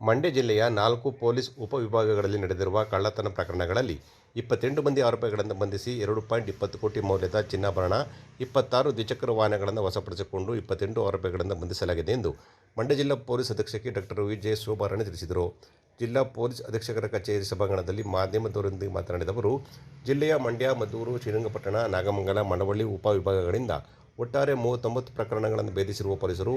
ಮಂಡ್ಯ ಜಿಲ್ಲೆಯ 4 ಪೊಲೀಸ್ ಉಪವಿಭಾಗಗಳಲ್ಲಿ ನಡೆದಿರುವ ಕಳ್ಳತನ ಪ್ರಕರಣಗಳಲ್ಲಿ 28 ಮಂದಿ ಆರೋಪಿಗಳನ್ನು ಬಂಧಿಸಿ 2.20 ಕೋಟಿ ಮೌಲ್ಯದ ಚಿನ್ನಾಭರಣ, 26 ದ್ವಿಚಕ್ರ ವಾಹನಗಳನ್ನು ವಶಪಡಿಸಿಕೊಂಡು 28 ಆರೋಪಿಗಳನ್ನು ಬಂಧಿಸಲಾಗಿದೆ ಎಂದು ಮಂಡ್ಯ ಜಿಲ್ಲಾ ಪೊಲೀಸ್ ಅಧೀಕ್ಷಕಿ ಡಾಕ್ಟರ್ ವಿ.ಜೆ. ಶೋಭಾರಾಣಿ ತಿಳಿಸಿದರು. ಜಿಲ್ಲಾ ಪೊಲೀಸ್ ಅಧೀಕ್ಷಕರ ಕಚೇರಿ ಸಭಾಂಗಣದಲ್ಲಿ ಮಾಧ್ಯಮದವರೊಂದಿಗೆ ಮಾತನಾಡಿದ ಅವರು, ಜಿಲ್ಲೆಯ ಮಂಡ್ಯ, ಮದ್ದೂರು, ಶ್ರೀರಂಗಪಟ್ಟಣ, ನಾಗಮಂಗಲ, ಮಳವಳ್ಳಿ ಉಪವಿಭಾಗಗಳಿಂದ ಒಟ್ಟಾರೆ 39 ಪ್ರಕರಣಗಳನ್ನು ಭೇದಿಸಿರುವ ಪೊಲೀಸರು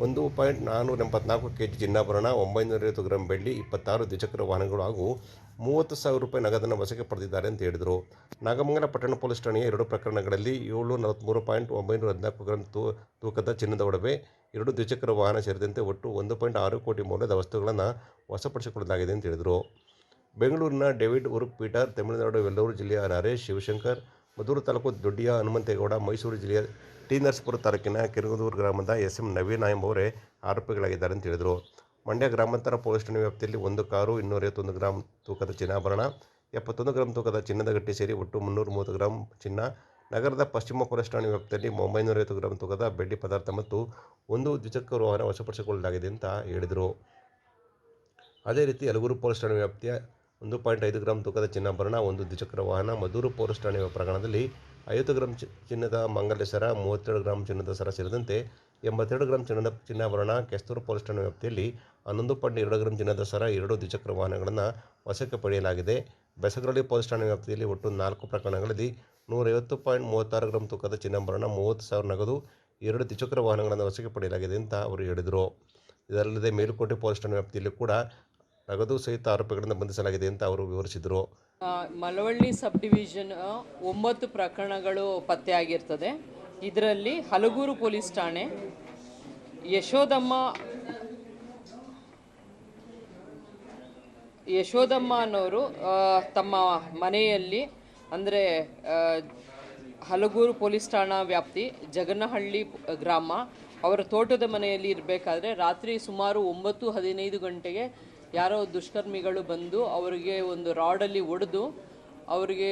1.484 ಕೆಜಿ ಚಿನ್ನಾಭರಣ, 950 ಗ್ರಾಂ ಬೆಳ್ಳಿ, 26 ದ್ವಿಚಕ್ರ ವಾಹನಗಳು ಹಾಗೂ 30,000 ರೂಪಾಯಿ ನಗದನ್ನು ವಶಕ್ಕೆ ಪಡೆದಿದ್ದಾರೆ ಎಂದು ಹೇಳಿದರು. ನಾಗಮಂಗಲ ಪಟ್ಟಣ ಪೊಲೀಸ್ ಠಾಣೆಯ 2 ಪ್ರಕರಣಗಳಲ್ಲಿ 743.914 ಗ್ರಾಂ ತೂಕದ ಚಿನ್ನದ ಒಡವೆ, 2 ದ್ವಿಚಕ್ರ ವಾಹನ ಸೇರಿದಂತೆ ಒಟ್ಟು 1.6 ಕೋಟಿ ಮೌಲ್ಯದ ವಸ್ತುಗಳನ್ನು ವಶಪಡಿಸಿಕೊಳ್ಳಲಾಗಿದೆ ಎಂದು ಹೇಳಿದರು. ಬೆಂಗಳೂರಿನ ಡೇವಿಡ್ ಉರುಫ್ ಪೀಟರ್, ತಮಿಳುನಾಡು ವೆಲ್ಲೂರು ಜಿಲ್ಲೆಯ ನರೇಶ್ ಶಿವಶಂಕರ್, ಮದ್ದೂರು ತಾಲೂಕು ದೊಡ್ಡಿಯ ಹನುಮಂತೇಗೌಡ, ಮೈಸೂರು ಜಿಲ್ಲೆಯ ಟಿ. ನರಸೀಪುರ ತಾಲೂಕಿನ ಕಿರಗದೂರು ಗ್ರಾಮದ ಎಸ್.ಎಂ. ನವೀನ ಎಂಬುವರೇ ಆರೋಪಿಗಳಾಗಿದ್ದಾರೆ ಎಂದು ಹೇಳಿದರು. ಮಂಡ್ಯ ಗ್ರಾಮಾಂತರ ಪೊಲೀಸ್ ಠಾಣೆ ವ್ಯಾಪ್ತಿಯಲ್ಲಿ 1 ಕಾರು, 251 ಗ್ರಾಂ ತೂಕದ ಚಿನ್ನಾಭರಣ, 71 ಗ್ರಾಂ ತೂಕದ ಚಿನ್ನದ ಗಟ್ಟಿ ಸೇರಿ ಒಟ್ಟು 330 ಗ್ರಾಂ ಚಿನ್ನ, ನಗರದ ಪಶ್ಚಿಮ ಪೊಲೀಸ್ ಠಾಣೆ ವ್ಯಾಪ್ತಿಯಲ್ಲಿ 950 ಗ್ರಾಂ ತೂಕದ ಬೆಳ್ಳಿ ಪದಾರ್ಥ ಮತ್ತು 1 ದ್ವಿಚಕ್ರ ವಾಹನ ವಶಪಡಿಸಿಕೊಳ್ಳಲಾಗಿದೆ ಅಂತ ಹೇಳಿದರು. ಅದೇ ರೀತಿ ಹಲಗೂರು ಪೊಲೀಸ್ ಠಾಣೆ ವ್ಯಾಪ್ತಿಯ 1.5 ಗ್ರಾಂ ತೂಕದ ಚಿನ್ನಾಭರಣ, 1 ದ್ವಿಚಕ್ರ ವಾಹನ, ಮದ್ದೂರು ಪೊಲೀಸ್ ಠಾಣೆ ಪ್ರಕರಣದಲ್ಲಿ 50 ಗ್ರಾಂ ಚಿನ್ನದ ಮಂಗಲ್ಯ ಸರ, 32 ಗ್ರಾಂ ಚಿನ್ನದ ಸರ ಸೇರಿದಂತೆ 82 ಗ್ರಾಂ ಚಿನ್ನಾಭರಣ, ಕೆಸ್ತೂರು ಪೊಲೀಸ್ ಠಾಣೆ ವ್ಯಾಪ್ತಿಯಲ್ಲಿ 11.2 ಗ್ರಾಂ ಚಿನ್ನದ ಸರ, 2 ದ್ವಿಚಕ್ರ ವಾಹನಗಳನ್ನು ವಶಕ್ಕೆ ಪಡೆಯಲಾಗಿದೆ. ಬೆಸಗರಳ್ಳಿ ಪೊಲೀಸ್ ಠಾಣೆ ವ್ಯಾಪ್ತಿಯಲ್ಲಿ ಒಟ್ಟು 4 ಪ್ರಕರಣಗಳಲ್ಲಿ 150.36 ಗ್ರಾಂ ತೂಕದ ಚಿನ್ನಾಭರಣ, 30,000 ನಗದು, 2 ದ್ವಿಚಕ್ರ ವಾಹನಗಳನ್ನು ವಶಕ್ಕೆ ಪಡೆಯಲಾಗಿದೆ ಅಂತ ಅವರು ಹೇಳಿದರು. ಇದಲ್ಲದೆ ಮೇಲುಕೋಟೆ ಪೊಲೀಸ್ ಠಾಣೆ ವ್ಯಾಪ್ತಿಯಲ್ಲಿ ಕೂಡ ನಗದು ಸಹಿತ ಆರೋಪಿಗಳನ್ನು ಬಂಧಿಸಲಾಗಿದೆ ಅಂತ ಅವರು ವಿವರಿಸಿದರು. ಮಳವಳ್ಳಿ ಸಬ್ ಡಿವಿಷನ್ 9 ಪ್ರಕರಣಗಳು ಪತ್ತೆಯಾಗಿರ್ತದೆ. ಇದರಲ್ಲಿ ಹಲಗೂರು ಪೊಲೀಸ್ ಠಾಣೆ ಯಶೋದಮ್ಮ ಅನ್ನೋರು ತಮ್ಮ ಮನೆಯಲ್ಲಿ ಅಂದರೆ ಹಲಗೂರು ಪೊಲೀಸ್ ಠಾಣಾ ವ್ಯಾಪ್ತಿ ಜಗನಹಳ್ಳಿ ಗ್ರಾಮ ಅವರ ತೋಟದ ಮನೆಯಲ್ಲಿ ಇರಬೇಕಾದ್ರೆ ರಾತ್ರಿ ಸುಮಾರು 9:15 ಗಂಟೆಗೆ ಯಾರೋ ದುಷ್ಕರ್ಮಿಗಳು ಬಂದು ಅವರಿಗೆ ಒಂದು ರಾಡಲ್ಲಿ ಹೊಡೆದು ಅವರಿಗೆ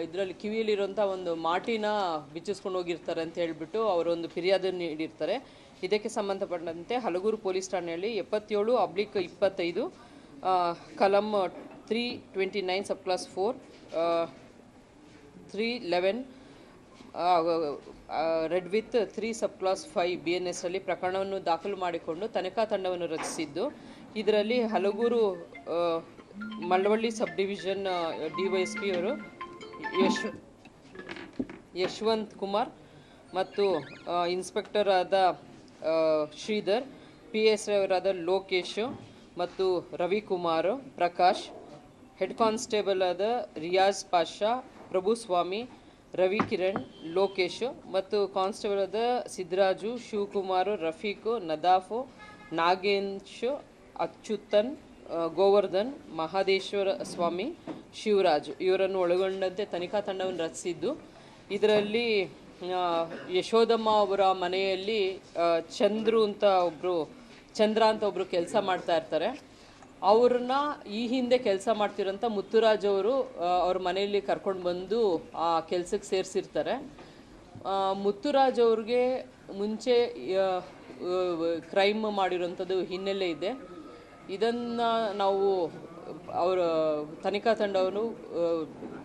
ಇದರಲ್ಲಿ ಕಿವಿಯಲ್ಲಿರುವಂಥ ಒಂದು ಮಾಟಿನ ಬಿಚ್ಚಿಸ್ಕೊಂಡು ಹೋಗಿರ್ತಾರೆ ಅಂತ ಹೇಳಿಬಿಟ್ಟು ಅವರೊಂದು ಫಿರ್ಯಾದು ನೀಡಿರ್ತಾರೆ. ಇದಕ್ಕೆ ಸಂಬಂಧಪಟ್ಟಂತೆ ಹಲಗೂರು ಪೊಲೀಸ್ ಠಾಣೆಯಲ್ಲಿ 77/25 ಕಲಂ 329 sub class 4 311 read with 3 sub class 5 BNS ಅಲ್ಲಿ ಪ್ರಕರಣವನ್ನು ದಾಖಲು ಮಾಡಿಕೊಂಡು ತನಿಖಾ ತಂಡವನ್ನು ರಚಿಸಿದ್ದು, ಇದರಲ್ಲಿ Halagur Malavalli sub division DYSP ಅವರು ಯಶವಂತ್ ಕುಮಾರ್ ಮತ್ತು ಇನ್ಸ್ಪೆಕ್ಟರ್ ಆದ ಶ್ರೀಧರ್, PSI ಅವರಾದ ಲೋಕೇಶ್ ಮತ್ತು ರವಿಕುಮಾರ್, ಪ್ರಕಾಶ್, ಹೆಡ್ ಕಾನ್ಸ್ಟೇಬಲ್ ಆದ ರಿಯಾಜ್ ಪಾಷಾ, ಪ್ರಭುಸ್ವಾಮಿ, ರವಿಕಿರಣ್, ಲೋಕೇಶ್ ಮತ್ತು ಕಾನ್ಸ್ಟೇಬಲ್ ಆದ ಸಿದ್ದರಾಜು, ಶಿವಕುಮಾರ್, ರಫೀಕ್, ನದಾಫ್, ನಾಗೇಶ್, ಅಚ್ಯುತನ್, ಗೋವರ್ಧನ್, ಮಹದೇಶ್ವರ ಸ್ವಾಮಿ, ಶಿವರಾಜ್ ಇವರನ್ನು ಒಳಗೊಂಡಂತೆ ತನಿಖಾ ತಂಡವನ್ನು ರಚಿಸಿದ್ದು, ಇದರಲ್ಲಿ ಯಶೋದಮ್ಮ ಅವರ ಮನೆಯಲ್ಲಿ ಚಂದ್ರ ಅಂತ ಒಬ್ಬರು ಕೆಲಸ ಮಾಡ್ತಾ ಇರ್ತಾರೆ. ಅವ್ರನ್ನ ಈ ಹಿಂದೆ ಕೆಲಸ ಮಾಡ್ತಿರೋಂಥ ಮುತ್ತುರಾಜ್ ಅವರು ಅವ್ರ ಮನೆಯಲ್ಲಿ ಕರ್ಕೊಂಡು ಬಂದು ಆ ಕೆಲಸಕ್ಕೆ ಸೇರಿಸಿರ್ತಾರೆ. ಮುತ್ತುರಾಜ್ ಅವ್ರಿಗೆ ಮುಂಚೆ ಕ್ರೈಮ್ ಮಾಡಿರೋಂಥದ್ದು ಹಿನ್ನೆಲೆ ಇದೆ. ಇದನ್ನು ನಾವು ಅವರ ತನಿಖಾ ತಂಡವನ್ನು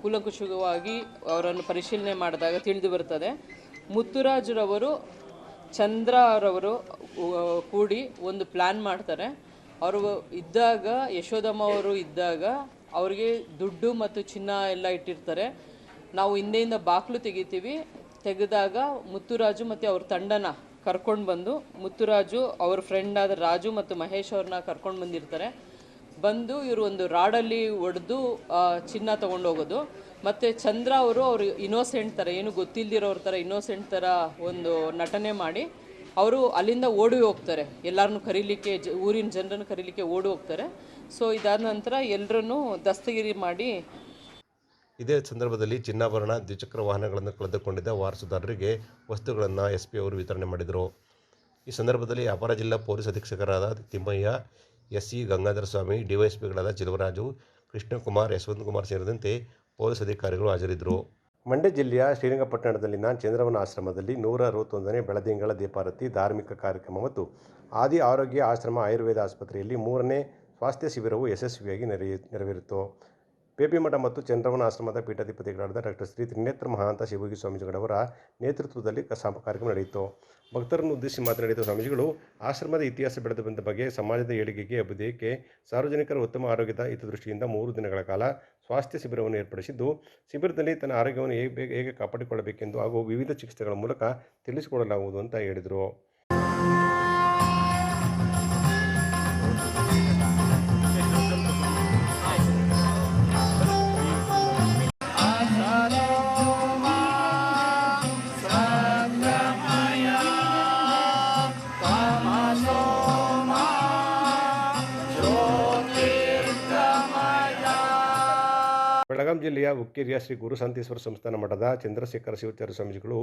ಕೂಲಂಕುಷವಾಗಿ ಅವರನ್ನು ಪರಿಶೀಲನೆ ಮಾಡಿದಾಗ ತಿಳಿದು ಬರ್ತದೆ. ಮುತ್ತುರಾಜ್ರವರು ಚಂದ್ರರವರು ಕೂಡಿ ಒಂದು ಪ್ಲ್ಯಾನ್ ಮಾಡ್ತಾರೆ. ಅವರು ಇದ್ದಾಗ, ಯಶೋದಮ್ಮ ಅವರು ಇದ್ದಾಗ ಅವ್ರಿಗೆ ದುಡ್ಡು ಮತ್ತು ಚಿನ್ನ ಎಲ್ಲ ಇಟ್ಟಿರ್ತಾರೆ. ನಾವು ಹಿಂದೆಯಿಂದ ಬಾಗಿಲು ತೆಗೆದಾಗ ಮುತ್ತುರಾಜು ಮತ್ತು ಅವ್ರ ತಂಡನ ಕರ್ಕೊಂಡು ಬಂದು, ಮುತ್ತುರಾಜು ಅವ್ರ ಫ್ರೆಂಡ್ ಆದ ರಾಜು ಮತ್ತು ಮಹೇಶ್ ಅವ್ರನ್ನ ಕರ್ಕೊಂಡು ಬಂದು ಇವರು ಒಂದು ರಾಡಲ್ಲಿ ಹೊಡೆದು ಚಿನ್ನ ತೊಗೊಂಡೋಗೋದು. ಮತ್ತು ಚಂದ್ರ ಅವರು ಇನ್ನೋಸೆಂಟ್ ಥರ, ಏನು ಗೊತ್ತಿಲ್ಲದಿರೋರ ಥರ ಇನ್ನೋಸೆಂಟ್ ಥರ ಒಂದು ನಟನೆ ಮಾಡಿ ಅವರು ಅಲ್ಲಿಂದ ಓಡಿ ಹೋಗ್ತಾರೆ. ಎಲ್ಲರನ್ನೂ ಕರೀಲಿಕ್ಕೆ, ಊರಿನ ಜನರನ್ನು ಕರೀಲಿಕ್ಕೆ ಓಡಿ ಹೋಗ್ತಾರೆ. ಸೊ ಇದಾದ ನಂತರ ಎಲ್ಲರನ್ನೂ ದಸ್ತಗಿರಿ ಮಾಡಿ. ಇದೇ ಸಂದರ್ಭದಲ್ಲಿ ಚಿನ್ನಾಭರಣ, ದ್ವಿಚಕ್ರ ವಾಹನಗಳನ್ನು ಕಳೆದುಕೊಂಡಿದ್ದ ವಾರಸುದಾರರಿಗೆ ವಸ್ತುಗಳನ್ನು SP ಅವರು ವಿತರಣೆ ಮಾಡಿದರು. ಈ ಸಂದರ್ಭದಲ್ಲಿ ಅಪರ ಜಿಲ್ಲಾ ಪೊಲೀಸ್ ಅಧೀಕ್ಷಕರಾದ ತಿಮ್ಮಯ್ಯ, SE ಗಂಗಾಧರ ಸ್ವಾಮಿ, DYSPಗಳಾದ ಚೆಲುವರಾಜು, ಕೃಷ್ಣಕುಮಾರ್, ಯಶವಂತಕುಮಾರ್ ಸೇರಿದಂತೆ ಪೊಲೀಸ್ ಅಧಿಕಾರಿಗಳು ಹಾಜರಿದ್ದರು. ಮಂಡ್ಯ ಜಿಲ್ಲೆಯ ಶ್ರೀರಂಗಪಟ್ಟಣದಲ್ಲಿನ ಚಂದ್ರವನ ಆಶ್ರಮದಲ್ಲಿ 161ನೇ ಬೆಳದಿಂಗಳ ದೀಪಾರತಿ ಧಾರ್ಮಿಕ ಕಾರ್ಯಕ್ರಮ ಮತ್ತು ಆದಿ ಆರೋಗ್ಯ ಆಶ್ರಮ ಆಯುರ್ವೇದ ಆಸ್ಪತ್ರೆಯಲ್ಲಿ 3ನೇ ಸ್ವಾಸ್ಥ್ಯ ಶಿಬಿರವು ಯಶಸ್ವಿಯಾಗಿ ನೆರವೇರಿತು. ಬೇಬಿಮಠ ಮತ್ತು ಚಂದ್ರವನ ಆಶ್ರಮದ ಪೀಠಾಧಿಪತಿಗಳಾದ ಡಾಕ್ಟರ್ ಶ್ರೀ ತ್ರಿನೇತ್ರ ಮಹಾಂತ ಶಿವಯೋಗಿ ಸ್ವಾಮೀಜಿಗಳವರ ನೇತೃತ್ವದಲ್ಲಿ ಕಾರ್ಯಕ್ರಮ ನಡೆಯಿತು. ಭಕ್ತರನ್ನು ಉದ್ದೇಶಿಸಿ ಮಾತನಾಡಿದ ಸ್ವಾಮೀಜಿಗಳು, ಆಶ್ರಮದ ಇತಿಹಾಸ ಬೆಳೆದು ಬಂದ ಬಗ್ಗೆ, ಸಮಾಜದ ಏಳಿಗೆಗೆ, ಅಭ್ಯುದಯಕ್ಕೆ, ಸಾರ್ವಜನಿಕರ ಉತ್ತಮ ಆರೋಗ್ಯದ ಹಿತದೃಷ್ಟಿಯಿಂದ 3 ದಿನಗಳ ಕಾಲ ಸ್ವಾಸ್ಥ್ಯ ಶಿಬಿರವನ್ನು ಏರ್ಪಡಿಸಿದ್ದು, ಶಿಬಿರದಲ್ಲಿ ತನ್ನ ಆರೋಗ್ಯವನ್ನು ಹೇಗೆ ಕಾಪಾಡಿಕೊಳ್ಳಬೇಕೆಂದು ಹಾಗೂ ವಿವಿಧ ಚಿಕಿತ್ಸೆಗಳ ಮೂಲಕ ತಿಳಿಸಿಕೊಡಲಾಗುವುದು ಅಂತ ಹೇಳಿದರು. ಬೆಳಗಾಂ ಜಿಲ್ಲೆಯ ಹುಕ್ಕೇರಿಯ ಶ್ರೀ ಗುರುಶಾಂತೇಶ್ವರ ಸಂಸ್ಥಾನ ಮಠದ ಚಂದ್ರಶೇಖರ ಶಿವಾಚಾರ್ಯ ಸ್ವಾಮೀಜಿಗಳು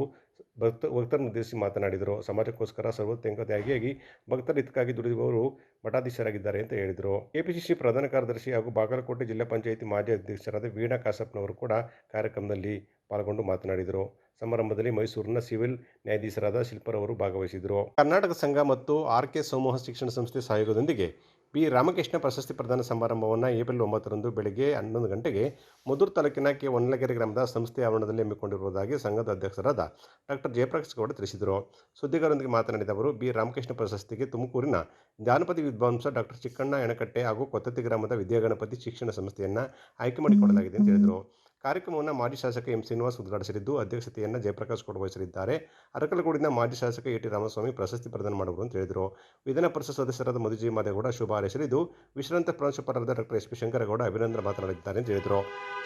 ಭಕ್ತರನ್ನು ಉದ್ದೇಶಿಸಿ ಮಾತನಾಡಿದರು. ಸಮಾಜಕ್ಕೋಸ್ಕರ ಸರ್ವೋತ್ತಂಗತೆಯಾಗಿ ಭಕ್ತರ ಹಿತಕ್ಕಾಗಿ ದುಡಿಯುವವರು ಮಠಾಧೀಶರಾಗಿದ್ದಾರೆ ಅಂತ ಹೇಳಿದರು. ಕೆಪಿಸಿಸಿ ಪ್ರಧಾನ ಕಾರ್ಯದರ್ಶಿ ಹಾಗೂ ಬಾಗಲಕೋಟೆ ಜಿಲ್ಲಾ ಪಂಚಾಯಿತಿ ಮಾಜಿ ಅಧ್ಯಕ್ಷರಾದ ವೀಣಾ ಕಾಸಪ್ಪನವರು ಕೂಡ ಕಾರ್ಯಕ್ರಮದಲ್ಲಿ ಪಾಲ್ಗೊಂಡು ಮಾತನಾಡಿದರು. ಸಮಾರಂಭದಲ್ಲಿ ಮೈಸೂರಿನ ಸಿವಿಲ್ ನ್ಯಾಯಾಧೀಶರಾದ ಶಿಲ್ಪರವರು ಭಾಗವಹಿಸಿದರು. ಕರ್ನಾಟಕ ಸಂಘ ಮತ್ತು ಆರ್.ಕೆ. ಸಮೂಹ ಶಿಕ್ಷಣ ಸಂಸ್ಥೆ ಸಹಯೋಗದೊಂದಿಗೆ ಬಿ. ರಾಮಕೃಷ್ಣ ಪ್ರಶಸ್ತಿ ಪ್ರದಾನ ಸಮಾರಂಭವನ್ನು ಏಪ್ರಿಲ್ 9ರಂದು ಬೆಳಗ್ಗೆ 11 ಗಂಟೆಗೆ ಮದ್ದೂರು ತಾಲೂಕಿನ ಕೆ. ಹೊನ್ನಲಗೆರೆ ಗ್ರಾಮದ ಸಂಸ್ಥೆಯ ಆವರಣದಲ್ಲಿ ಹಮ್ಮಿಕೊಂಡಿರುವುದಾಗಿ ಸಂಘದ ಅಧ್ಯಕ್ಷರಾದ ಡಾಕ್ಟರ್ ಜಯಪ್ರಕಾಶ್ ಗೌಡ ತಿಳಿಸಿದರು. ಸುದ್ದಿಗಾರರೊಂದಿಗೆ ಮಾತನಾಡಿದ ಅವರು, ಬಿ. ರಾಮಕೃಷ್ಣ ಪ್ರಶಸ್ತಿಗೆ ತುಮಕೂರಿನ ಜಾನಪದ ವಿದ್ವಾಂಸ ಡಾಕ್ಟರ್ ಚಿಕ್ಕಣ್ಣ ಎಣಕಟ್ಟೆ ಹಾಗೂ ಕೊತ್ತತ್ತಿ ಗ್ರಾಮದ ವಿದ್ಯಾಗಣಪತಿ ಶಿಕ್ಷಣ ಸಂಸ್ಥೆಯನ್ನು ಆಯ್ಕೆ ಮಾಡಿಕೊಳ್ಳಲಾಗಿದೆ ಎಂದು ಹೇಳಿದರು. ಕಾರ್ಯಕ್ರಮವನ್ನು ಮಾಜಿ ಶಾಸಕ ಎಂ. ಶ್ರೀನಿವಾಸ್ ಉದ್ಘಾಟಿಸಲಿದ್ದು, ಅಧ್ಯಕ್ಷತೆಯನ್ನು ಜಯಪ್ರಕಾಶ್ ಗೌಡ ವಹಿಸಲಿದ್ದಾರೆ. ಅರಕಲಗೂಡಿನ ಮಾಜಿ ಶಾಸಕ ಎ. ಟಿ. ರಾಮಸ್ವಾಮಿ ಪ್ರಶಸ್ತಿ ಪ್ರದಾನ ಮಾಡುವರು ಅಂತ ಹೇಳಿದರು. ವಿಧಾನ ಪರಿಷತ್ ಸದಸ್ಯರಾದ ಮಧುಜಿ ಮಾದೇಗೌಡ ಶುಭ ಹಾರೈಸಲಿದ್ದು, ವಿಶ್ರಾಂತ ಪ್ರಾಂಶುಪಾಲರಾದ ಡಾಕ್ಟರ್ ಎಸ್. ಪಿ. ಶಂಕರಗೌಡ ಅಭಿನಂದನೆ ಮಾತನಾಡಿದ್ದಾರೆ ಎಂದು ಹೇಳಿದರು.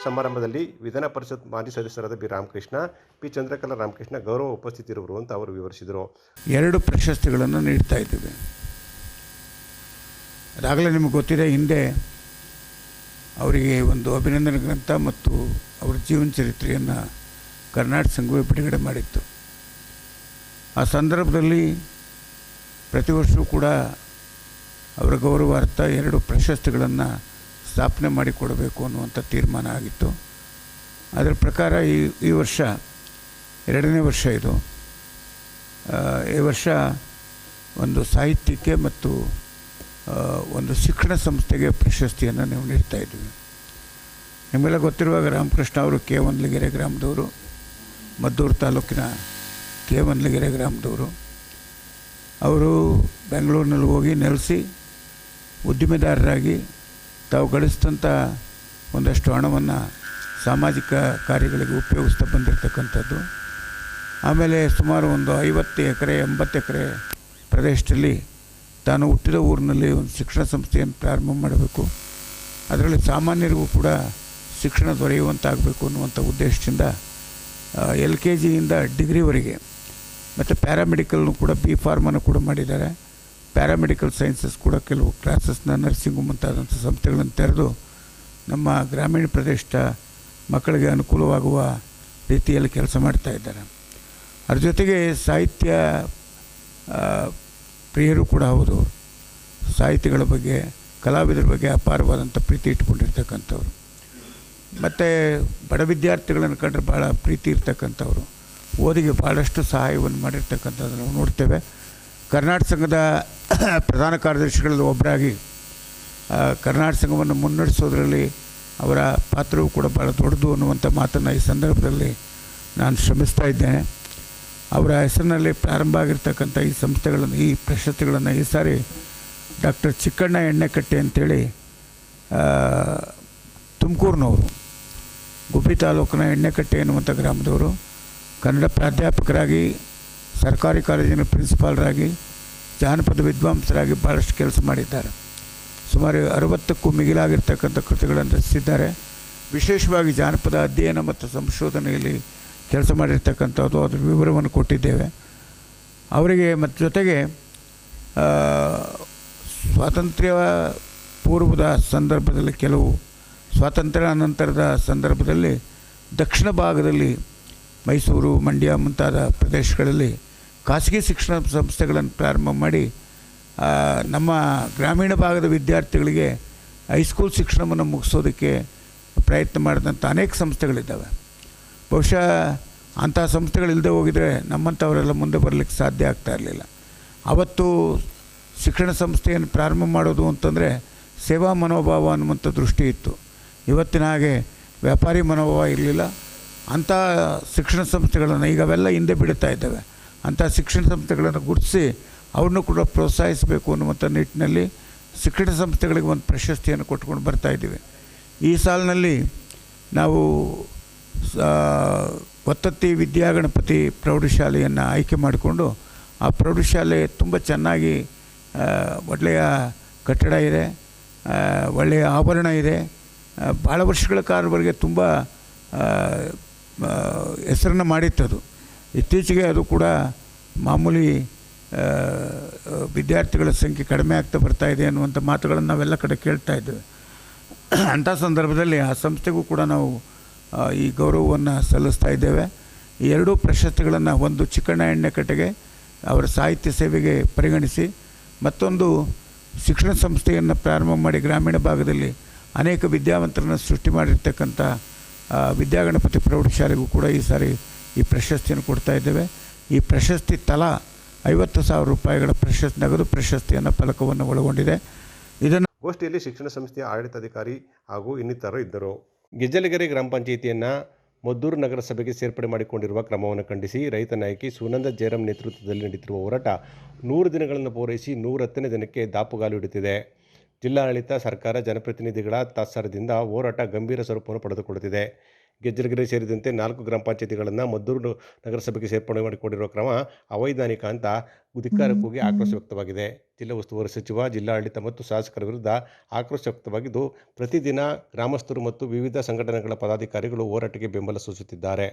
ಸಮಾರಂಭದಲ್ಲಿ ವಿಧಾನ ಪರಿಷತ್ ಮಾಜಿ ಸದಸ್ಯರಾದ ಬಿ. ರಾಮಕೃಷ್ಣ, ಪಿ. ಚಂದ್ರಕಲಾ ರಾಮಕೃಷ್ಣ ಗೌರವ ಉಪಸ್ಥಿತರಿರುವರು ಅಂತ ಅವರು ವಿವರಿಸಿದರು. 2 ಪ್ರಶಸ್ತಿಗಳನ್ನು ನೀಡ್ತಾ ಇದ್ದೇವೆ. ಅದಾಗಲೇ ನಿಮಗೆ ಗೊತ್ತಿದೆ, ಹಿಂದೆ ಅವರಿಗೆ ಒಂದು ಅಭಿನಂದನೆ ಗ್ರಂಥ ಮತ್ತು ಅವರ ಜೀವನ ಚರಿತ್ರೆಯನ್ನು ಕರ್ನಾಟಕ ಸಂಘವೇ ಬಿಡುಗಡೆ ಮಾಡಿತ್ತು. ಆ ಸಂದರ್ಭದಲ್ಲಿ ಪ್ರತಿ ವರ್ಷವೂ ಕೂಡ ಅವರ ಗೌರವಾರ್ಥ 2 ಪ್ರಶಸ್ತಿಗಳನ್ನು ಸ್ಥಾಪನೆ ಮಾಡಿಕೊಡಬೇಕು ಅನ್ನುವಂಥ ತೀರ್ಮಾನ ಆಗಿತ್ತು. ಅದರ ಪ್ರಕಾರ ಈ ವರ್ಷ 2ನೇ ವರ್ಷ ಇದು. ಈ ವರ್ಷ ಒಂದು ಸಾಹಿತ್ಯಕ್ಕೆ ಮತ್ತು ಒಂದು ಶಿಕ್ಷಣ ಸಂಸ್ಥೆಗೆ ಪ್ರಶಸ್ತಿಯನ್ನು ನಾವು ನೀಡ್ತಾ ಇದ್ದೀವಿ. ನಿಮಗೆಲ್ಲ ಗೊತ್ತಿರುವಾಗ ರಾಮಕೃಷ್ಣ ಅವರು ಕೆ. ಹೊನ್ನಲಗೆರೆ ಗ್ರಾಮದವರು, ಮದ್ದೂರು ತಾಲೂಕಿನ ಕೆ. ಹೊನ್ನಲಗೆರೆ ಗ್ರಾಮದವರು. ಅವರು ಬೆಂಗಳೂರಿನಲ್ಲಿ ಹೋಗಿ ನೆಲೆಸಿ ಉದ್ದಿಮೆದಾರರಾಗಿ ತಾವು ಗಳಿಸಿದಂಥ ಒಂದಷ್ಟು ಹಣವನ್ನು ಸಾಮಾಜಿಕ ಕಾರ್ಯಗಳಿಗೆ ಉಪಯೋಗಿಸ್ತಾ ಬಂದಿರತಕ್ಕಂಥದ್ದು. ಆಮೇಲೆ ಸುಮಾರು ಒಂದು 50 ಎಕರೆ 80 ಎಕರೆ ಪ್ರದೇಶದಲ್ಲಿ ತಾನು ಹುಟ್ಟಿದ ಊರಿನಲ್ಲಿ ಒಂದು ಶಿಕ್ಷಣ ಸಂಸ್ಥೆಯನ್ನು ಪ್ರಾರಂಭ ಮಾಡಬೇಕು, ಅದರಲ್ಲಿ ಸಾಮಾನ್ಯರಿಗೂ ಕೂಡ ಶಿಕ್ಷಣ ದೊರೆಯುವಂತಾಗಬೇಕು ಅನ್ನುವಂಥ ಉದ್ದೇಶದಿಂದ LKGಯಿಂದ ಡಿಗ್ರಿವರೆಗೆ ಮತ್ತು ಪ್ಯಾರಾಮೆಡಿಕಲ್ನು ಕೂಡ ಬಿ ಫಾರ್ಮನ್ನು ಕೂಡ ಮಾಡಿದ್ದಾರೆ. ಪ್ಯಾರಾಮೆಡಿಕಲ್ ಸೈನ್ಸಸ್ ಕೂಡ ಕೆಲವು ಕ್ಲಾಸಸ್ನ ನರ್ಸಿಂಗು ಮುಂತಾದಂಥ ಸಂಸ್ಥೆಗಳನ್ನು ತೆರೆದು ನಮ್ಮ ಗ್ರಾಮೀಣ ಪ್ರದೇಶದ ಮಕ್ಕಳಿಗೆ ಅನುಕೂಲವಾಗುವ ರೀತಿಯಲ್ಲಿ ಕೆಲಸ ಮಾಡ್ತಾ ಇದ್ದಾರೆ. ಅದ್ರ ಜೊತೆಗೆ ಸಾಹಿತ್ಯ ಪ್ರಿಯರು ಕೂಡ ಹೌದು. ಸಾಹಿತಿಗಳ ಬಗ್ಗೆ, ಕಲಾವಿದರ ಬಗ್ಗೆ ಅಪಾರವಾದಂಥ ಪ್ರೀತಿ ಇಟ್ಕೊಂಡಿರ್ತಕ್ಕಂಥವ್ರು. ಮತ್ತು ಬಡ ವಿದ್ಯಾರ್ಥಿಗಳನ್ನು ಕಂಡ್ರೆ ಭಾಳ ಪ್ರೀತಿ ಇರ್ತಕ್ಕಂಥವ್ರು. ಓದಿಗೆ ಭಾಳಷ್ಟು ಸಹಾಯವನ್ನು ಮಾಡಿರ್ತಕ್ಕಂಥದ್ದು ನಾವು ನೋಡ್ತೇವೆ. ಕರ್ನಾಟಕ ಸಂಘದ ಪ್ರಧಾನ ಕಾರ್ಯದರ್ಶಿಗಳಲ್ಲಿ ಒಬ್ಬರಾಗಿ ಕರ್ನಾಟಕ ಸಂಘವನ್ನು ಮುನ್ನಡೆಸೋದರಲ್ಲಿ ಅವರ ಪಾತ್ರವೂ ಕೂಡ ಭಾಳ ದೊಡ್ಡದು ಅನ್ನುವಂಥ ಮಾತನ್ನು ಈ ಸಂದರ್ಭದಲ್ಲಿ ನಾನು ಶ್ರಮಿಸ್ತಾ ಇದ್ದೇನೆ. ಅವರ ಹೆಸರಿನಲ್ಲಿ ಪ್ರಾರಂಭ ಆಗಿರ್ತಕ್ಕಂಥ ಈ ಸಂಸ್ಥೆಗಳನ್ನು, ಈ ಪ್ರಶಸ್ತಿಗಳನ್ನು ಈ ಸಾರಿ ಡಾಕ್ಟರ್ ಚಿಕ್ಕಣ್ಣ ಎಣ್ಣೆಕಟ್ಟೆ ಅಂತೇಳಿ ತುಮಕೂರಿನವರು, ಗುಬ್ಬಿ ತಾಲೂಕಿನ ಎಣ್ಣೆಕಟ್ಟೆ ಎನ್ನುವಂಥ ಗ್ರಾಮದವರು, ಕನ್ನಡ ಪ್ರಾಧ್ಯಾಪಕರಾಗಿ, ಸರ್ಕಾರಿ ಕಾಲೇಜಿನ ಪ್ರಿನ್ಸಿಪಾಲರಾಗಿ, ಜಾನಪದ ವಿದ್ವಾಂಸರಾಗಿ ಭಾಳಷ್ಟು ಕೆಲಸ ಮಾಡಿದ್ದಾರೆ. ಸುಮಾರು 60ಕ್ಕೂ ಮಿಗಿಲಾಗಿರ್ತಕ್ಕಂಥ ಕೃತಿಗಳನ್ನು ರಚಿಸಿದ್ದಾರೆ. ವಿಶೇಷವಾಗಿ ಜಾನಪದ ಅಧ್ಯಯನ ಮತ್ತು ಸಂಶೋಧನೆಯಲ್ಲಿ ಕೆಲಸ ಮಾಡಿರ್ತಕ್ಕಂಥದ್ದು, ಅದರ ವಿವರವನ್ನು ಕೊಟ್ಟಿದ್ದೇವೆ ಅವರಿಗೆ. ಮತ್ತು ಜೊತೆಗೆ ಸ್ವಾತಂತ್ರ್ಯ ಪೂರ್ವದ ಸಂದರ್ಭದಲ್ಲಿ, ಕೆಲವು ಸ್ವಾತಂತ್ರ್ಯ ಅನಂತರದ ಸಂದರ್ಭದಲ್ಲಿ ದಕ್ಷಿಣ ಭಾಗದಲ್ಲಿ ಮೈಸೂರು, ಮಂಡ್ಯ ಮುಂತಾದ ಪ್ರದೇಶಗಳಲ್ಲಿ ಖಾಸಗಿ ಶಿಕ್ಷಣ ಸಂಸ್ಥೆಗಳನ್ನು ಪ್ರಾರಂಭ ಮಾಡಿ ನಮ್ಮ ಗ್ರಾಮೀಣ ಭಾಗದ ವಿದ್ಯಾರ್ಥಿಗಳಿಗೆ ಹೈಸ್ಕೂಲ್ ಶಿಕ್ಷಣವನ್ನು ಮುಗಿಸೋದಕ್ಕೆ ಪ್ರಯತ್ನ ಮಾಡಿದಂಥ ಅನೇಕ ಸಂಸ್ಥೆಗಳಿದ್ದಾವೆ. ಬಹುಶಃ ಅಂಥ ಸಂಸ್ಥೆಗಳಿಲ್ಲದೆ ಹೋಗಿದರೆ ನಮ್ಮಂಥವರೆಲ್ಲ ಮುಂದೆ ಬರಲಿಕ್ಕೆ ಸಾಧ್ಯ ಆಗ್ತಾ ಇರಲಿಲ್ಲ. ಅವತ್ತು ಶಿಕ್ಷಣ ಸಂಸ್ಥೆಯನ್ನು ಪ್ರಾರಂಭ ಮಾಡೋದು ಅಂತಂದರೆ ಸೇವಾ ಮನೋಭಾವ ಅನ್ನುವಂಥ ದೃಷ್ಟಿ ಇತ್ತು. ಇವತ್ತಿನ ಹಾಗೆ ವ್ಯಾಪಾರಿ ಮನೋಭಾವ ಇರಲಿಲ್ಲ. ಅಂಥ ಶಿಕ್ಷಣ ಸಂಸ್ಥೆಗಳನ್ನು ಈಗ ಅವೆಲ್ಲ ಹಿಂದೆ ಬಿಡುತ್ತಾ ಇದ್ದಾವೆ. ಅಂಥ ಶಿಕ್ಷಣ ಸಂಸ್ಥೆಗಳನ್ನು ಗುರುತಿಸಿ ಅವ್ರನ್ನೂ ಕೂಡ ಪ್ರೋತ್ಸಾಹಿಸಬೇಕು ಅನ್ನುವಂಥ ನಿಟ್ಟಿನಲ್ಲಿ ಶಿಕ್ಷಣ ಸಂಸ್ಥೆಗಳಿಗೆ ಒಂದು ಪ್ರಶಸ್ತಿಯನ್ನು ಕೊಟ್ಕೊಂಡು ಬರ್ತಾಯಿದ್ದೀವಿ. ಈ ಸಾಲಿನಲ್ಲಿ ನಾವು ಒತ್ತತ್ತಿ ವಿದ್ಯಾಗಣಪತಿ ಪ್ರೌಢಶಾಲೆಯನ್ನು ಆಯ್ಕೆ ಮಾಡಿಕೊಂಡು ಆ ಪ್ರೌಢಶಾಲೆ ತುಂಬ ಚೆನ್ನಾಗಿ ಒಳ್ಳೆಯ ಕಟ್ಟಡ ಇದೆ, ಒಳ್ಳೆಯ ಆವರಣ ಇದೆ. ಭಾಳ ವರ್ಷಗಳ ಕಾಲವರೆಗೆ ತುಂಬ ಹೆಸರನ್ನು ಮಾಡಿತ್ತದು. ಇತ್ತೀಚೆಗೆ ಅದು ಕೂಡ ಮಾಮೂಲಿ ವಿದ್ಯಾರ್ಥಿಗಳ ಸಂಖ್ಯೆ ಕಡಿಮೆ ಆಗ್ತಾ ಬರ್ತಾಯಿದೆ ಅನ್ನುವಂಥ ಮಾತುಗಳನ್ನು ನಾವೆಲ್ಲ ಕಡೆ ಕೇಳ್ತಾ ಇದ್ದೇವೆ. ಅಂಥ ಸಂದರ್ಭದಲ್ಲಿ ಆ ಸಂಸ್ಥೆಗೂ ಕೂಡ ನಾವು ಈ ಗೌರವವನ್ನು ಸಲ್ಲಿಸ್ತಾ ಇದ್ದೇವೆ. ಈ ಎರಡೂ ಪ್ರಶಸ್ತಿಗಳನ್ನು, ಒಂದು ಚಿಕ್ಕಣ್ಣ ಎಣ್ಣೆಕಟ್ಟೆಗೆ ಅವರ ಸಾಹಿತ್ಯ ಸೇವೆಗೆ ಪರಿಗಣಿಸಿ, ಮತ್ತೊಂದು ಶಿಕ್ಷಣ ಸಂಸ್ಥೆಯನ್ನು ಪ್ರಾರಂಭ ಮಾಡಿ ಗ್ರಾಮೀಣ ಭಾಗದಲ್ಲಿ ಅನೇಕ ವಿದ್ಯಾವಂತರನ್ನು ಸೃಷ್ಟಿ ಮಾಡಿರ್ತಕ್ಕಂಥ ವಿದ್ಯಾಗಣಪತಿ ಪ್ರೌಢಶಾಲೆಗೂ ಕೂಡ ಈ ಸಾರಿ ಈ ಪ್ರಶಸ್ತಿಯನ್ನು ಕೊಡ್ತಾ ಇದ್ದೇವೆ. ಈ ಪ್ರಶಸ್ತಿ ತಲಾ 50,000 ರೂಪಾಯಿಗಳ ನಗದು ಪ್ರಶಸ್ತಿಯನ್ನು ಫಲಕವನ್ನು ಒಳಗೊಂಡಿದೆ. ಇದನ್ನು ಗೋಷ್ಠಿಯಲ್ಲಿ ಶಿಕ್ಷಣ ಸಂಸ್ಥೆಯ ಆಡಳಿತಾಧಿಕಾರಿ ಹಾಗೂ ಇನ್ನಿತರರು ಇದ್ದರು. ಗೆಜ್ಜಲಗೆರೆ ಗ್ರಾಮ ಪಂಚಾಯಿತಿಯನ್ನು ಮದ್ದೂರು ನಗರಸಭೆಗೆ ಸೇರ್ಪಡೆ ಮಾಡಿಕೊಂಡಿರುವ ಕ್ರಮವನ್ನು ಖಂಡಿಸಿ ರೈತ ನಾಯಕಿ ಸುನಂದ ಜಯರಾಮ್ ನೇತೃತ್ವದಲ್ಲಿ ನಡೆಯುತ್ತಿರುವ ಹೋರಾಟ 100 ದಿನಗಳನ್ನು ಪೂರೈಸಿ 110ನೇ ದಿನಕ್ಕೆ ದಾಪುಗಾಲು ಹಿಡಿಯುತ್ತಿದೆ. ಜಿಲ್ಲಾಡಳಿತ, ಸರ್ಕಾರ, ಜನಪ್ರತಿನಿಧಿಗಳ ತಾತ್ಸಾರದಿಂದ ಹೋರಾಟ ಗಂಭೀರ ಸ್ವರೂಪವನ್ನು ಪಡೆದುಕೊಳ್ಳುತ್ತಿದೆ. ಗೆಜ್ಜಲಗೆರೆ ಸೇರಿದಂತೆ 4 ಗ್ರಾಮ ಪಂಚಾಯಿತಿಗಳನ್ನು ಮದ್ದೂರು ನಗರಸಭೆಗೆ ಸೇರ್ಪಡೆ ಮಾಡಿಕೊಂಡಿರುವ ಕ್ರಮ ಅವೈಜ್ಞಾನಿಕ ಅಂತ ಧಿಕ್ಕಾರಕ್ಕೋಗಿ ಆಕ್ರೋಶ ವ್ಯಕ್ತವಾಗಿದೆ. ಜಿಲ್ಲಾ ಉಸ್ತುವಾರಿ ಸಚಿವ, ಜಿಲ್ಲಾಡಳಿತ ಮತ್ತು ಶಾಸಕರ ವಿರುದ್ಧ ಆಕ್ರೋಶ ವ್ಯಕ್ತವಾಗಿದ್ದು, ಪ್ರತಿದಿನ ಗ್ರಾಮಸ್ಥರು ಮತ್ತು ವಿವಿಧ ಸಂಘಟನೆಗಳ ಪದಾಧಿಕಾರಿಗಳು ಹೋರಾಟಕ್ಕೆ ಬೆಂಬಲ ಸೂಚಿಸುತ್ತಿದ್ದಾರೆ.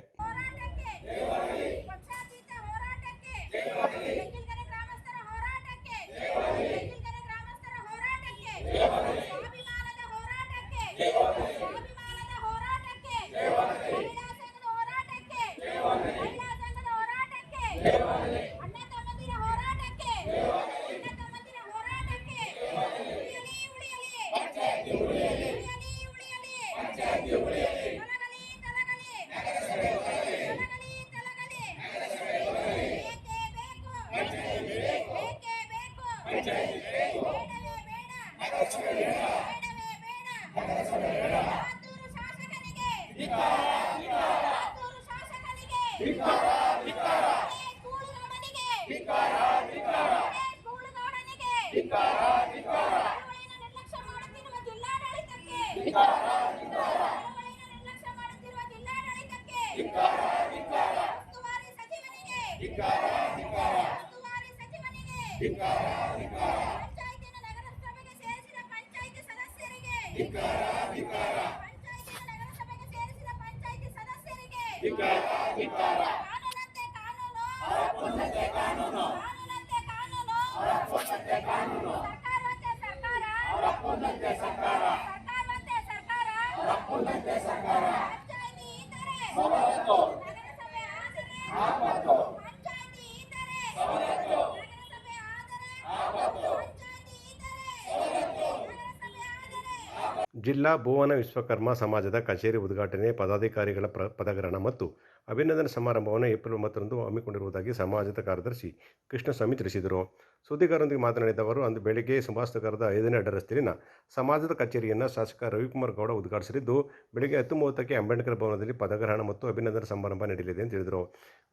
ಜಿಲ್ಲಾ ಭುವನ ವಿಶ್ವಕರ್ಮ ಸಮಾಜದ ಕಚೇರಿ ಉದ್ಘಾಟನೆ, ಪದಾಧಿಕಾರಿಗಳ ಪದಗ್ರಹಣ ಮತ್ತು ಅಭಿನಂದನಾ ಸಮಾರಂಭವನ್ನು ಏಪ್ರಿಲ್ 9ರಂದು ಹಮ್ಮಿಕೊಂಡಿರುವುದಾಗಿ ಸಮಾಜದ ಕಾರ್ಯದರ್ಶಿ ಕೃಷ್ಣಸ್ವಾಮಿ ತಿಳಿಸಿದರು. ಸುದ್ದಿಗಾರರೊಂದಿಗೆ ಮಾತನಾಡಿದ ಅವರು, ಅಂದು ಬೆಳಗ್ಗೆ ಸುಭಾಷ್ ನಗರದ 5ನೇ ಅಡ್ಡ ರಸ್ತೆಯಲ್ಲಿನ ಸಮಾಜದ ಕಚೇರಿಯನ್ನು ಶಾಸಕ ರವಿಕುಮಾರ್ ಗೌಡ ಉದ್ಘಾಟಿಸಲಿದ್ದು, ಬೆಳಗ್ಗೆ 10:30ಕ್ಕೆ ಅಂಬೇಡ್ಕರ್ ಭವನದಲ್ಲಿ ಪದಗ್ರಹಣ ಮತ್ತು ಅಭಿನಂದನಾ ಸಮಾರಂಭ ನಡೆಯಲಿದೆ ಎಂದು ತಿಳಿದರು.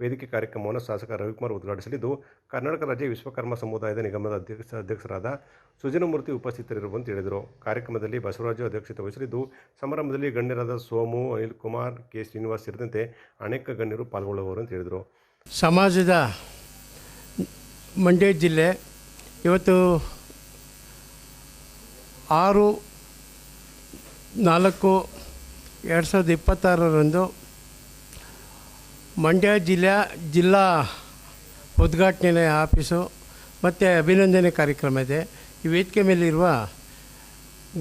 ವೇದಿಕೆ ಕಾರ್ಯಕ್ರಮವನ್ನು ಶಾಸಕ ರವಿಕುಮಾರ್ ಉದ್ಘಾಟಿಸಲಿದ್ದು, ಕರ್ನಾಟಕ ರಾಜ್ಯ ವಿಶ್ವಕರ್ಮ ಸಮುದಾಯದ ನಿಗಮದ ಅಧ್ಯಕ್ಷರಾದ ಸುಜನಮೂರ್ತಿ ಉಪಸ್ಥಿತರಿರುವಂತೆ ಹೇಳಿದರು. ಕಾರ್ಯಕ್ರಮದಲ್ಲಿ ಬಸವರಾಜು ಅಧ್ಯಕ್ಷತೆ ವಹಿಸಲಿದ್ದು, ಸಮಾರಂಭದಲ್ಲಿ ಗಣ್ಯರಾದ ಸೋಮು, ಅನಿಲ್ ಕುಮಾರ್, ಕೆ. ಶ್ರೀನಿವಾಸ್ ಸೇರಿದಂತೆ ಅನೇಕ ಗಣ್ಯರು ಪಾಲ್ಗೊಳ್ಳುವರು ಅಂತ ಹೇಳಿದರು. ಸಮಾಜದ ಮಂಡ್ಯ ಜಿಲ್ಲೆ ಇವತ್ತು 6/4/2026 ಮಂಡ್ಯ ಜಿಲ್ಲಾ ಉದ್ಘಾಟನೆ ಆಫೀಸು ಮತ್ತು ಅಭಿನಂದನೆ ಕಾರ್ಯಕ್ರಮ ಇದೆ. ಈ ವೇದಿಕೆ ಮೇಲಿರುವ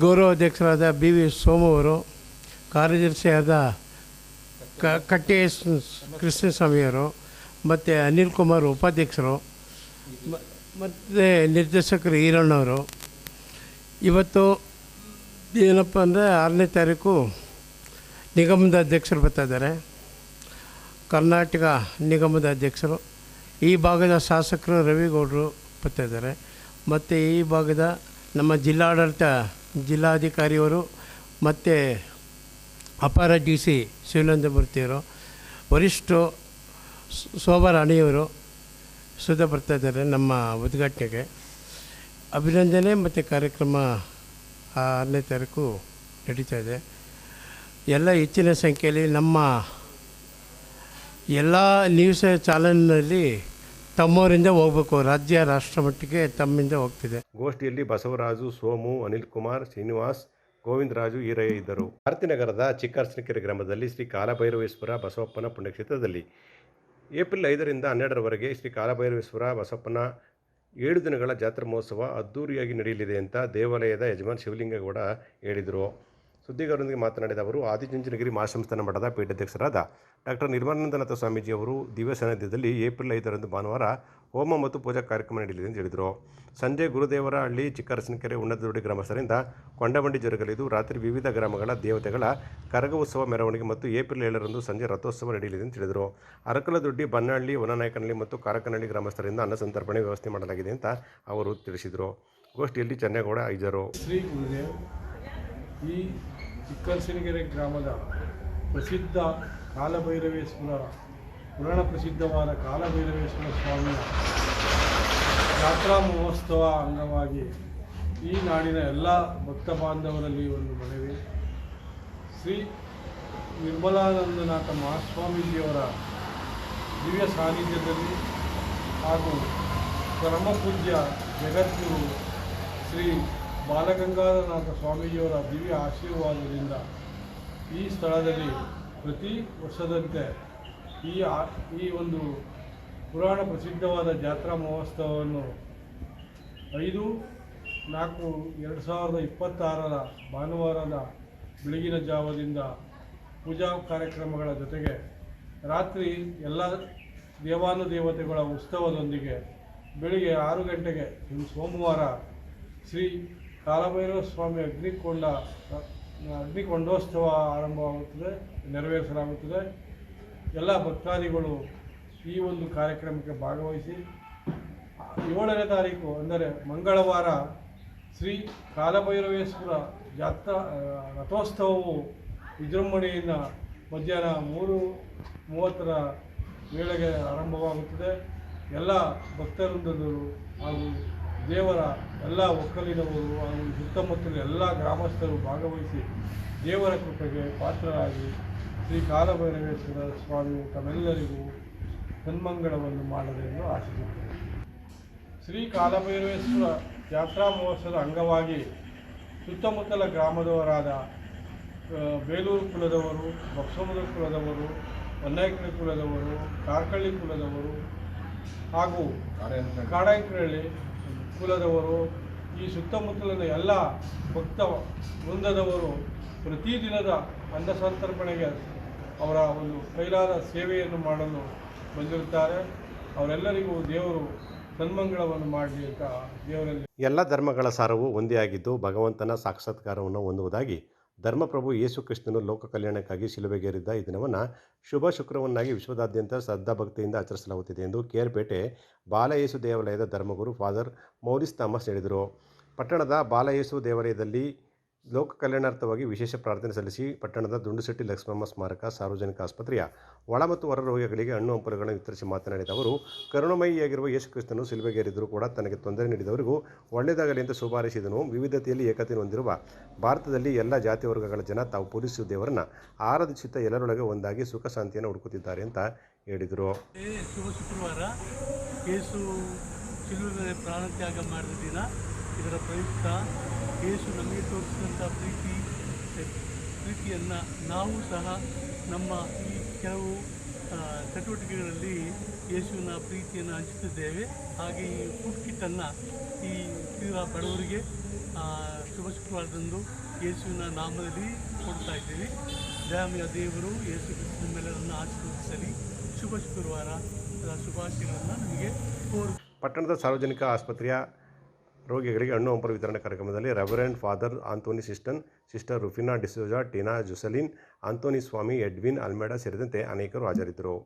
ಗೌರವ ಅಧ್ಯಕ್ಷರಾದ BV ಸೋಮು ಅವರು, ಕಾರ್ಯದರ್ಶಿಯಾದ ಕಟ್ಟೆ ಕೃಷ್ಣಸ್ವಾಮಿಯವರು ಮತ್ತು ಅನಿಲ್ ಕುಮಾರ್ ಉಪಾಧ್ಯಕ್ಷರು ಮತ್ತು ನಿರ್ದೇಶಕರು ಈರಣ್ಣವರು. ಇವತ್ತು ಏನಪ್ಪ ಅಂದರೆ 6ನೇ ತಾರೀಕು ನಿಗಮದ ಅಧ್ಯಕ್ಷರು ಬರ್ತಾಯಿದ್ದಾರೆ. ಕರ್ನಾಟಕ ನಿಗಮದ ಅಧ್ಯಕ್ಷರು, ಈ ಭಾಗದ ಶಾಸಕರು ರವಿಗೌಡರು ಬರ್ತಾ ಇದ್ದಾರೆ, ಮತ್ತು ಈ ಭಾಗದ ನಮ್ಮ ಜಿಲ್ಲಾಡಳಿತ ಜಿಲ್ಲಾಧಿಕಾರಿಯವರು ಮತ್ತು ಅಪರ ಡಿ ಸಿ ಶಿವಾನಂದಮೂರ್ತಿಯವರು, ವರಿಷ್ಠರು ಶೋಭಾ ರಾಣಿಯವರು ಸುಧಾ ಬರ್ತಾ ಇದ್ದಾರೆ. ನಮ್ಮ ಉದ್ಘಾಟನೆಗೆ ಅಭಿನಂದನೆ ಮತ್ತು ಕಾರ್ಯಕ್ರಮ 6ನೇ ತಾರೀಕು ನಡೀತಾ ಇದೆ. ಎಲ್ಲ ಹೆಚ್ಚಿನ ಸಂಖ್ಯೆಯಲ್ಲಿ ನಮ್ಮ ಎಲ್ಲ ನ್ಯೂಸ್ ಚಾನಲ್ನಲ್ಲಿ ತಮ್ಮವರಿಂದ ಹೋಗಬೇಕು, ರಾಜ್ಯ ರಾಷ್ಟ್ರ ಮಟ್ಟಿಗೆ ತಮ್ಮಿಂದ ಹೋಗ್ತಿದೆ. ಗೋಷ್ಠಿಯಲ್ಲಿ ಬಸವರಾಜು, ಸೋಮು, ಅನಿಲ್ ಕುಮಾರ್, ಶ್ರೀನಿವಾಸ್, ಗೋವಿಂದರಾಜು ಈರಯ್ಯ ಇದ್ದರು. ಭಾರತೀನಗರದ ಚಿಕ್ಕಅರಸನಕೆರೆ ಗ್ರಾಮದಲ್ಲಿ ಶ್ರೀ ಕಾಲಭೈರವೇಶ್ವರ ಬಸವಪ್ಪನ ಪುಣ್ಯಕ್ಷೇತ್ರದಲ್ಲಿ ಏಪ್ರಿಲ್ 5ರಿಂದ 12ರವರೆಗೆ ಶ್ರೀ ಕಾಲಭೈರವೇಶ್ವರ ಬಸವಪ್ಪನ 7 ದಿನಗಳ ಜಾತ್ರಾ ಮಹೋತ್ಸವ ಅದ್ದೂರಿಯಾಗಿ ನಡೆಯಲಿದೆ ಅಂತ ದೇವಾಲಯದ ಯಜಮಾನ್ ಶಿವಲಿಂಗೇಗೌಡ ಹೇಳಿದರು. ಸುದ್ದಿಗಾರರೊಂದಿಗೆ ಮಾತನಾಡಿದ ಅವರು, ಆದಿಚುಂಚನಗಿರಿ ಮಹಾಸಂಸ್ಥಾನ ಮಠದ ಪೀಠಾಧ್ಯಕ್ಷರಾದ ಡಾಕ್ಟರ್ ನಿರ್ಮಲಾನಂದನಾಥ ಸ್ವಾಮೀಜಿ ಅವರು ದಿವ್ಯ ಸಾನ್ನಿಧ್ಯದಲ್ಲಿ ಏಪ್ರಿಲ್ 5ರಂದು ಭಾನುವಾರ ಹೋಮ ಮತ್ತು ಪೂಜಾ ಕಾರ್ಯಕ್ರಮ ನಡೆಯಲಿದೆ ಎಂದು ಹೇಳಿದರು. ಸಂಜೆ ಗುರುದೇವರಹಳ್ಳಿ ಚಿಕ್ಕಅರಸನಕೆರೆ ಉನ್ನತದೊಡ್ಡಿ ಗ್ರಾಮಸ್ಥರಿಂದ ಕೊಂಡಬಂಡಿ ಜರುಗಲಿದ್ದು, ರಾತ್ರಿ ವಿವಿಧ ಗ್ರಾಮಗಳ ದೇವತೆಗಳ ಕರಗ ಉತ್ಸವ ಮೆರವಣಿಗೆ ಮತ್ತು ಏಪ್ರಿಲ್ 7ರಂದು ಸಂಜೆ ರಥೋತ್ಸವ ನಡೆಯಲಿದೆ ಎಂದು ತಿಳಿದರು. ಅರಕಲದೊಡ್ಡಿ, ಬನ್ನಹಳ್ಳಿ, ಹೊನ್ನನಾಯಕನಹಳ್ಳಿ ಮತ್ತು ಕಾರಕನಹಳ್ಳಿ ಗ್ರಾಮಸ್ಥರಿಂದ ಅನ್ನ ಸಂತರ್ಪಣೆ ವ್ಯವಸ್ಥೆ ಮಾಡಲಾಗಿದೆ ಅಂತ ಅವರು ತಿಳಿಸಿದರು. ಗೋಷ್ಠಿಯಲ್ಲಿ ಚೆನ್ನೇಗೌಡ ಇದ್ದರು. ಶ್ರೀ ಗುರುದೇವ್ ಈ ಚಿಕ್ಕಅರಸನಕೆರೆ ಗ್ರಾಮದ ಪ್ರಸಿದ್ಧ ಕಾಲಭೈರವೇಶ್ವರ ಪುರಾಣ ಪ್ರಸಿದ್ಧವಾದ ಕಾಲಭೈರವೇಶ್ವರ ಸ್ವಾಮಿಯ ಜಾತ್ರಾ ಮಹೋತ್ಸವ ಅಂಗವಾಗಿ ಈ ನಾಡಿನ ಎಲ್ಲ ಭಕ್ತ ಬಾಂಧವರಲ್ಲಿ ಒಂದು ಮನವಿ. ಶ್ರೀ ನಿರ್ಮಲಾನಂದನಾಥ ಮಹಾಸ್ವಾಮೀಜಿಯವರ ದಿವ್ಯ ಸಾನ್ನಿಧ್ಯದಲ್ಲಿ ಹಾಗೂ ಪರಮಪೂಜ್ಯ ಜಗದ್ಗುರು ಶ್ರೀ ಬಾಲಗಂಗಾಧರನಾಥ ಸ್ವಾಮೀಜಿಯವರ ದಿವ್ಯ ಆಶೀರ್ವಾದದಿಂದ ಈ ಸ್ಥಳದಲ್ಲಿ ಪ್ರತಿ ವರ್ಷದಂತೆ ಈ ಒಂದು ಪುರಾಣ ಪ್ರಸಿದ್ಧವಾದ ಜಾತ್ರಾ ಮಹೋತ್ಸವವನ್ನು 5/4/2026 ಭಾನುವಾರದ ಬೆಳಗಿನ ಜಾವದಿಂದ ಪೂಜಾ ಕಾರ್ಯಕ್ರಮಗಳ ಜೊತೆಗೆ ರಾತ್ರಿ ಎಲ್ಲ ದೇವಾನುದೇವತೆಗಳ ಉತ್ಸವದೊಂದಿಗೆ ಬೆಳಿಗ್ಗೆ 6 ಗಂಟೆಗೆ ಸೋಮವಾರ ಶ್ರೀ ಕಾಲಭೈರವ ಸ್ವಾಮಿ ಅಗ್ನಿಕೊಂಡೋತ್ಸವ ಆರಂಭವಾಗುತ್ತದೆ, ನೆರವೇರಿಸಲಾಗುತ್ತದೆ. ಎಲ್ಲ ಭಕ್ತಾದಿಗಳು ಈ ಒಂದು ಕಾರ್ಯಕ್ರಮಕ್ಕೆ ಭಾಗವಹಿಸಿ 7ನೇ ತಾರೀಕು ಅಂದರೆ ಮಂಗಳವಾರ ಶ್ರೀ ಕಾಲಭೈರವೇಶ್ವರ ಜಾತ್ರಾ ರಥೋತ್ಸವವು ವಿಜೃಂಭಣೆಯಿಂದ ಮಧ್ಯಾಹ್ನ 3:30ರ ವೇಳೆಗೆ ಆರಂಭವಾಗುತ್ತದೆ. ಎಲ್ಲ ಭಕ್ತವೃಂದದರು ಹಾಗೂ ದೇವರ ಎಲ್ಲ ಒಕ್ಕಲಿನವರು ಹಾಗೂ ಸುತ್ತಮುತ್ತಲ ಎಲ್ಲ ಗ್ರಾಮಸ್ಥರು ಭಾಗವಹಿಸಿ ದೇವರ ಕೃಪೆಗೆ ಪಾತ್ರರಾಗಿ ಶ್ರೀ ಕಾಲಭೈರವೇಶ್ವರ ಸ್ವಾಮಿ ತಮ್ಮೆಲ್ಲರಿಗೂ ಸನ್ಮಂಗಳವನ್ನು ಮಾಡಲೆಂದು ಆಶಿಸುತ್ತೇನೆ. ಶ್ರೀ ಕಾಲಭೈರವೇಶ್ವರ ಜಾತ್ರಾ ಮಹೋತ್ಸವದ ಅಂಗವಾಗಿ ಸುತ್ತಮುತ್ತಲ ಗ್ರಾಮದವರಾದ ಬೇಲೂರು ಕುಲದವರು, ಬಕ್ಸಮುದ್ರ ಕುಲದವರು, ಹೊನ್ನಾಯಕನ ಕುಲದವರು, ಕಾರ್ಕಳ್ಳಿ ಕುಲದವರು ಹಾಗೂ ಕಾಡಾಯಕನಹಳ್ಳಿ ಕುಲದವರು, ಈ ಸುತ್ತಮುತ್ತಲಿನ ಎಲ್ಲ ಭಕ್ತ ವೃಂದದವರು ಪ್ರತಿದಿನದ ಅನ್ನ ಸಂತರ್ಪಣೆಗೆ ಅವರ ಒಂದು ಕೈಲಾದ ಸೇವೆಯನ್ನು ಮಾಡಲು ಬಂದಿರುತ್ತಾರೆ. ಅವರೆಲ್ಲರಿಗೂ ದೇವರು ಸನ್ಮಂಗಳವನ್ನು ಮಾಡಲಿ ಅಂತ ದೇವರಲ್ಲಿ. ಎಲ್ಲ ಧರ್ಮಗಳ ಸಾರವು ಒಂದೇ ಆಗಿದ್ದು ಭಗವಂತನ ಸಾಕ್ಷಾತ್ಕಾರವನ್ನು ಹೊಂದುವುದಾಗಿ ಧರ್ಮಪ್ರಭು ಯೇಸು ಕ್ರಿಸ್ತನು ಲೋಕ ಕಲ್ಯಾಣಕ್ಕಾಗಿ ಶಿಲುಬೆಗೇರಿದ್ದ ಈ ದಿನವನ್ನು ಶುಭ ಶುಕ್ರವನ್ನಾಗಿ ವಿಶ್ವದಾದ್ಯಂತ ಶ್ರದ್ಧಾಭಕ್ತಿಯಿಂದ ಆಚರಿಸಲಾಗುತ್ತಿದೆ ಎಂದು ಕೇರ್ಪೇಟೆ ಬಾಲಯೇಸು ದೇವಾಲಯದ ಧರ್ಮಗುರು ಫಾದರ್ ಮೌರಿಸ್ ಥಾಮಸ್ ಹೇಳಿದರು. ಪಟ್ಟಣದ ಬಾಲಯೇಸು ದೇವಾಲಯದಲ್ಲಿ ಲೋಕ ಕಲ್ಯಾಣಾರ್ಥವಾಗಿ ವಿಶೇಷ ಪ್ರಾರ್ಥನೆ ಸಲ್ಲಿಸಿ ಪಟ್ಟಣದ ದುಂಡುಶೆಟ್ಟಿ ಲಕ್ಷ್ಮಮ್ಮ ಸ್ಮಾರಕ ಸಾರ್ವಜನಿಕ ಆಸ್ಪತ್ರೆಯ ಒಳ ಮತ್ತು ಹೊರ ರೋಗಿಗಳಿಗೆ ಹಣ್ಣು ಹಂಪಲುಗಳನ್ನು ವಿತರಿಸಿ ಮಾತನಾಡಿದ ಅವರು, ಕರುಣಾಮಯಿಯಾಗಿರುವ ಯೇಸು ಕ್ರಿಸ್ತನು ಶಿಲುಬೆಗೇರಿದ್ದರೂ ಕೂಡ ತನಗೆ ತೊಂದರೆ ನೀಡಿದವರಿಗೂ ಒಳ್ಳೆಯದಾಗಲಿ ಎಂದು ಶುಭಾರೈಸಿದನು. ವಿವಿಧತೆಯಲ್ಲಿ ಏಕತೆಯನ್ನು ಹೊಂದಿರುವ ಭಾರತದಲ್ಲಿ ಎಲ್ಲ ಜಾತಿ ವರ್ಗಗಳ ಜನ ತಾವು ಪೂಜಿಸುವ ದೇವರನ್ನು ಆರಾಧಿಸುತ್ತಾ ಎಲ್ಲರೊಳಗೆ ಒಂದಾಗಿ ಸುಖ ಶಾಂತಿಯನ್ನು ಹುಡುಕುತ್ತಿದ್ದಾರೆ ಅಂತ ಹೇಳಿದರು. ಶುಭ ಶುಕ್ರವಾರ ಯೇಸು ಶಿಲುಬೆ ಪ್ರಾಣತ್ಯಾಗ ಮಾಡಿದ ದಿನ. ಇದರ ಪ್ರಯುಕ್ತ ಯೇಸು ನಮಗೆ ತೋರಿಸಿದಂಥ ಪ್ರೀತಿಯನ್ನು ನಾವು ಸಹ ನಮ್ಮ ಈ ಕೆಲವು ಚಟುವಟಿಕೆಗಳಲ್ಲಿ ಯೇಸುವಿನ ಪ್ರೀತಿಯನ್ನು ಹಂಚುತ್ತಿದ್ದೇವೆ. ಹಾಗೆ ಈ ಫುಡ್ ಕಿಟ್ಟನ್ನು ಈ ತೀರಾ ಬಡವರಿಗೆ ಶುಭ ಶುಕ್ರವಾರದಂದು ಯೇಸುವಿನ ನಾಮದಲ್ಲಿ ಕೊಡ್ತಾ ಇದ್ದೀವಿ. ದಯಾಮಯ ದೇವರು ಯೇಸು ಕ್ರಿಸ್ತನ ಮೇಲೆಲ್ಲರನ್ನು ಆಶೀರ್ವದಿಸಲಿ. ಶುಭ ಶುಕ್ರವಾರ ಶುಭಾಶಯಗಳನ್ನು ನಮಗೆ ಪಟ್ಟಣದ ಸಾರ್ವಜನಿಕ ಆಸ್ಪತ್ರೆಯ ರೋಗಿಗಳಿಗೆ ಹಣ್ಣು ಹಂಪಲು ವಿತರಣೆ ಕಾರ್ಯಕ್ರಮದಲ್ಲಿ ರೆವರೆಂಡ್ ಫಾದರ್ ಆಂಥೋನಿ ಸಿಸ್ಟನ್, ಸಿಸ್ಟರ್ ರುಫಿನಾ ಡಿಸೋಜಾ, ಟೀನಾ ಜುಸಲಿನ್, ಆಂಥೋನಿ ಸ್ವಾಮಿ, ಎಡ್ವಿನ್ ಅಲ್ಮೇಡಾ ಸೇರಿದಂತೆ ಅನೇಕರು ಹಾಜರಿದ್ದರು.